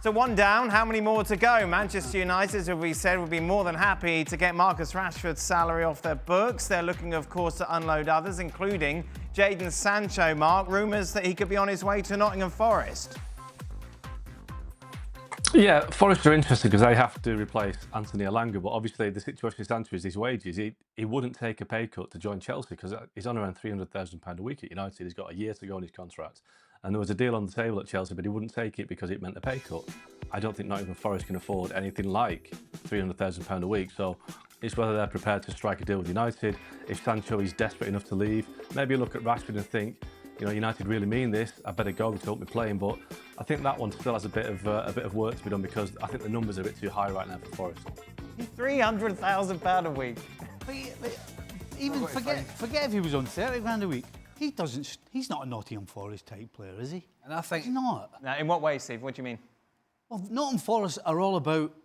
So one down, how many more to go? Manchester United, as we said, would be more than happy to get Marcus Rashford's salary off their books. They're looking, of course, to unload others, including Jadon Sancho, Mark. Rumours that he could be on his way to Nottingham Forest. Yeah, Forest are interested because they have to replace Anthony Elanga, but obviously the situation with Sancho is his wages. He wouldn't take a pay cut to join Chelsea because he's on around £300,000 a week at United. He's got a year to go on his contract. And there was a deal on the table at Chelsea, but he wouldn't take it because it meant a pay cut. I don't think Nottingham Forest can afford anything like £300,000 a week. So it's whether they're prepared to strike a deal with United. If Sancho is desperate enough to leave, maybe look at Rashford and think, you know, United really mean this. I better go to help me playing. But I think that one still has a bit of work to be done because I think the numbers are a bit too high right now for Forest. £300,000 a week. But even forget if he was on 30 grand a week. He's not a Nottingham Forest type player, is he? And I think he's not. Now, in what way, Steve? What do you mean? Well, Nottingham Forest are all about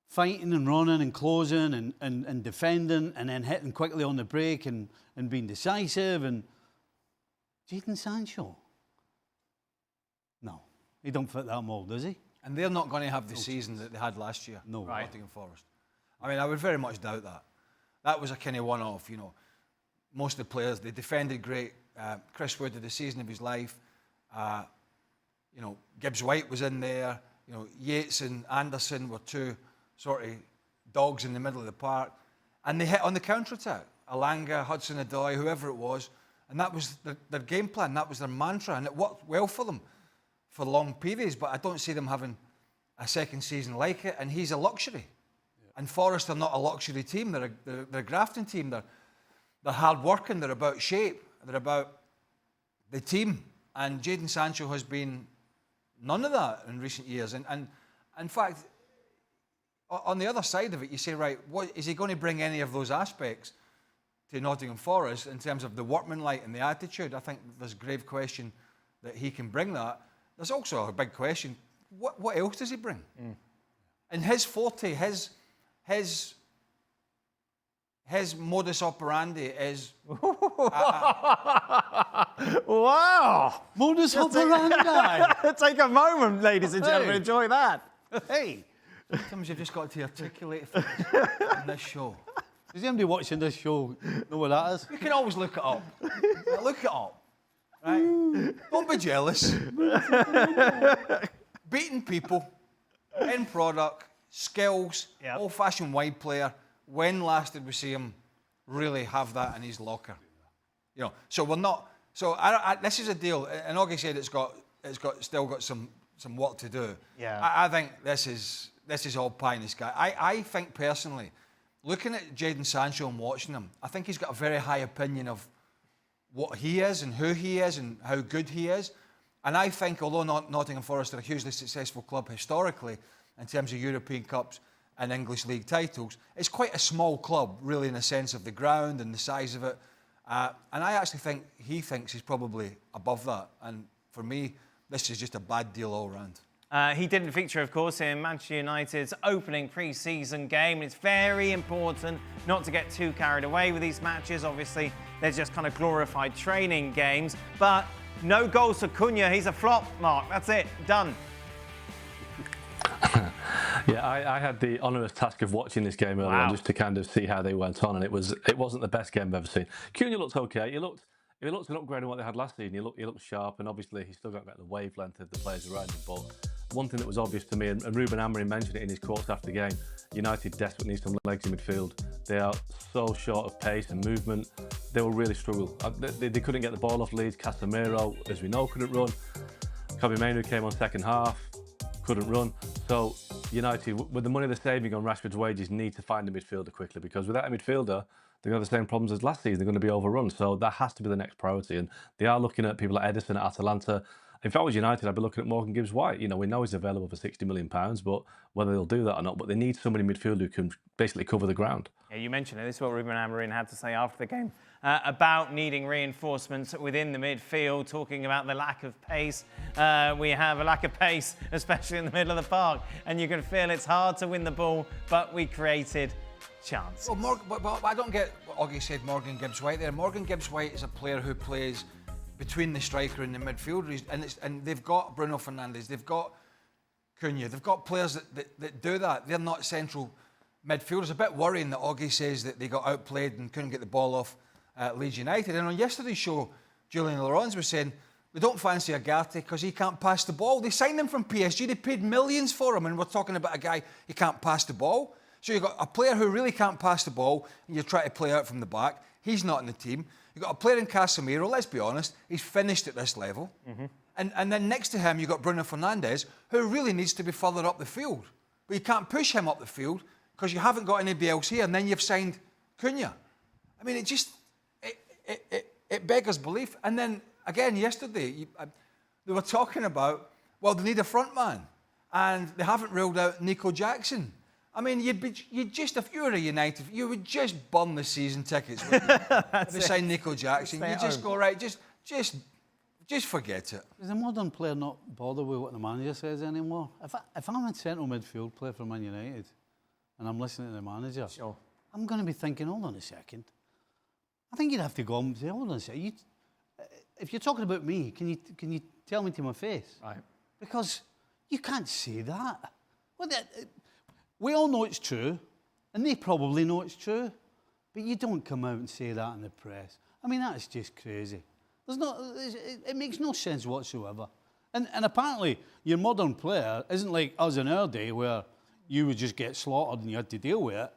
fighting and running and closing and defending and then hitting quickly on the break and being decisive. And Jadon Sancho, no, he don't fit that mould, does he? And they're not going to have the season that they had last year. No, right. Nottingham Forest. I mean, I would very much doubt that. That was a kind of one-off, you know. Most of the players, they defended great. Chris Wood had the season of his life. You know, Gibbs White was in there. You know, Yates and Anderson were two sort of dogs in the middle of the park. And they hit on the counter-attack. Alanga, Hudson-Odoi, whoever it was. And that was their game plan. That was their mantra. And it worked well for them for long periods. But I don't see them having a second season like it. And he's a luxury. Yeah. And Forest are not a luxury team. They're a grafting team. They're hard working, they're about shape, they're about the team. And Jadon Sancho has been none of that in recent years. And in fact, on the other side of it, you say, right, what is he going to bring any of those aspects to Nottingham Forest in terms of the workmanlike and the attitude? I think there's a grave question that he can bring that. There's also a big question, what else does he bring? Mm. And his forte, his modus operandi is... Wow! Modus operandi! Take a moment, ladies and gentlemen. Enjoy that. Hey! Sometimes you've just got to articulate things on this show. Does anybody watching this show know what that is? You can always look it up. Look it up. Right? Don't be jealous. Beating people, end product, skills, yep. Old-fashioned wide player. When last did we see him really have that in his locker? You know, so we're not. So this is a deal. And Augie said still got some work to do. Yeah. I think this is all pie in the sky. I think personally, looking at Jadon Sancho and watching him, I think he's got a very high opinion of what he is and who he is and how good he is. And I think although Nottingham Forest are a hugely successful club historically in terms of European Cups and English League titles, it's quite a small club, really, in the sense of the ground and the size of it. And I actually think he thinks he's probably above that. And for me, this is just a bad deal all round. He didn't feature, of course, in Manchester United's opening pre-season game. It's very important not to get too carried away with these matches. Obviously, they're just kind of glorified training games. But no goals for Cunha. He's a flop, Mark. That's it. Done. Yeah, I had the onerous task of watching this game earlier on just to kind of see how they went on, and it wasn't the best game I've ever seen. Cunha looked okay. He looked an upgrade on what they had last season. He looked sharp, and obviously he's still got the wavelength of the players around him. But one thing that was obvious to me, and Ruben Amorim mentioned it in his quotes after the game, United desperately need some legs in midfield. They are so short of pace and movement. They will really struggle. They couldn't get the ball off Leeds. Casemiro, as we know, couldn't run. Kobbie Mainoo came on second half, couldn't run. So United, with the money they're saving on Rashford's wages, need to find a midfielder quickly, because without a midfielder, they're going to have the same problems as last season. They're going to be overrun. So that has to be the next priority. And they are looking at people like Ederson at Atalanta. If I was United, I'd be looking at Morgan Gibbs White. You know, we know he's available for £60 million, but whether they'll do that or not, but they need somebody in midfield who can basically cover the ground. Yeah, you mentioned it. This is what Ruben Amorim had to say after the game about needing reinforcements within the midfield, talking about the lack of pace. We have a lack of pace, especially in the middle of the park, and you can feel it's hard to win the ball, but we created chance. Well, I don't get what Augie said, Morgan Gibbs White there. Morgan Gibbs White is a player who plays between the striker and the midfielder, and they've got Bruno Fernandes, they've got Cunha. They've got players that do that. They're not central midfielders. A bit worrying that Oggy says that they got outplayed and couldn't get the ball off Leeds United. And on yesterday's show, Julian Laurens was saying they don't fancy Agate because he can't pass the ball. They signed him from PSG. They paid millions for him, and we're talking about a guy who can't pass the ball. So you've got a player who really can't pass the ball, and you're trying to play out from the back. He's not in the team. You've got a player in Casemiro, let's be honest, he's finished at this level. Mm-hmm. And then next to him, you've got Bruno Fernandes, who really needs to be further up the field. But you can't push him up the field because you haven't got anybody else here, and then you've signed Cunha. I mean, it beggars belief. And then, again, yesterday, they were talking about, well, they need a front man, and they haven't ruled out Nico Jackson. I mean, you'd just, if you were a United, you would just burn the season tickets. If they sign Nico Jackson, you just go, right, just forget it. Does a modern player not bother with what the manager says anymore? If I'm a central midfield player for Man United and I'm listening to the manager, sure, I'm going to be thinking, hold on a second. I think you'd have to go and say, hold on a second. If you're talking about me, can you tell me to my face? Right. Because you can't say that. Well, we all know it's true, and they probably know it's true, but you don't come out and say that in the press. I mean, that's just crazy. It makes no sense whatsoever. And apparently, your modern player isn't like us in our day where you would just get slaughtered and you had to deal with it.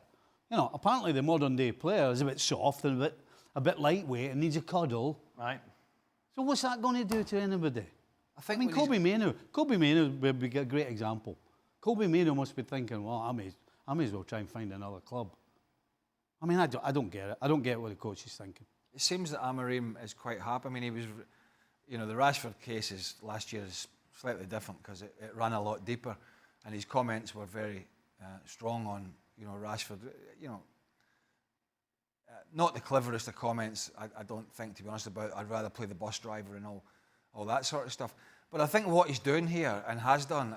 You know, apparently the modern day player is a bit soft and a bit lightweight and needs a cuddle. Right. So what's that going to do to anybody? I mean, Kobe Mainoo would be a great example. Kobe Mainoo must be thinking, well, I may as well try and find another club. I mean, I don't get it. I don't get what the coach is thinking. It seems that Amorim is quite happy. I mean, he was, the Rashford cases last year is slightly different because it ran a lot deeper, and his comments were very strong on, Rashford. Not the cleverest of comments, I don't think, to be honest, about I'd rather play the bus driver and all that sort of stuff. But I think what he's doing here and has done,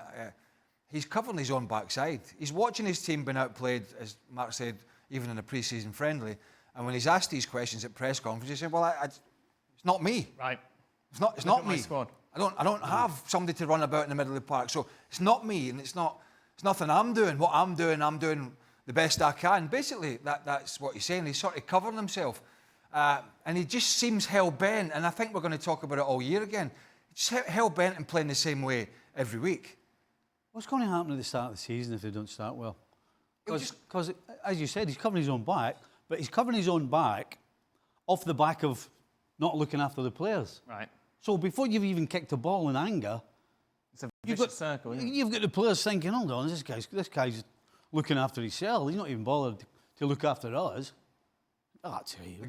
he's covering his own backside. He's watching his team being outplayed, as Mark said, even in a pre-season friendly. And when he's asked these questions at press conferences, he said, well, it's not me. Right. It's not me. Squad. I don't have somebody to run about in the middle of the park. So it's not me, and it's nothing I'm doing. What I'm doing the best I can. Basically, that's what he's saying. He's sort of covering himself. And he just seems hell-bent, and I think we're going to talk about it all year again. He's hell-bent and playing the same way every week. What's going to happen at the start of the season if they don't start well? Because, as you said, he's covering his own back, but he's covering his own back off the back of not looking after the players. Right. So before you've even kicked a ball in anger, it's a vicious circle, isn't it? You've got the players thinking, hold on, this guy's looking after himself. He's not even bothered to look after us. I tell you,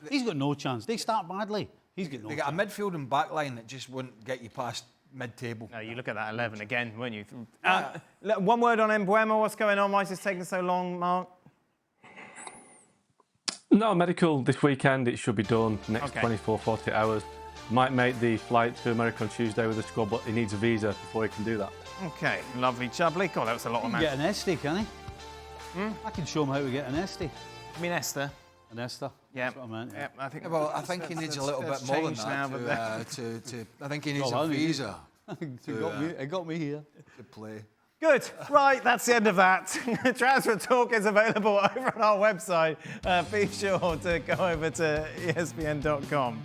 he's got no chance. They start badly. He's got no chance. They got a midfield and back line that just wouldn't get you past mid-table. No, you look at that 11 again, weren't you? One word on Mbeumo. What's going on? Why is this taking so long, Mark? No, medical this weekend. It should be done next 24, 40 hours. Might make the flight to America on Tuesday with the squad, but he needs a visa before he can do that. Okay, lovely. Chubbly. God, that was a lot of matches. Get an Esty, can he? I can show him how to get an Esty. I mean, Esther. An Esther? Yeah. That's what I meant. Yeah, I think he needs a little bit more than that. I think he needs a visa. It got me here. To play. Good. Right, that's the end of that. Transfer Talk is available over on our website. Be sure to go over to ESPN.com.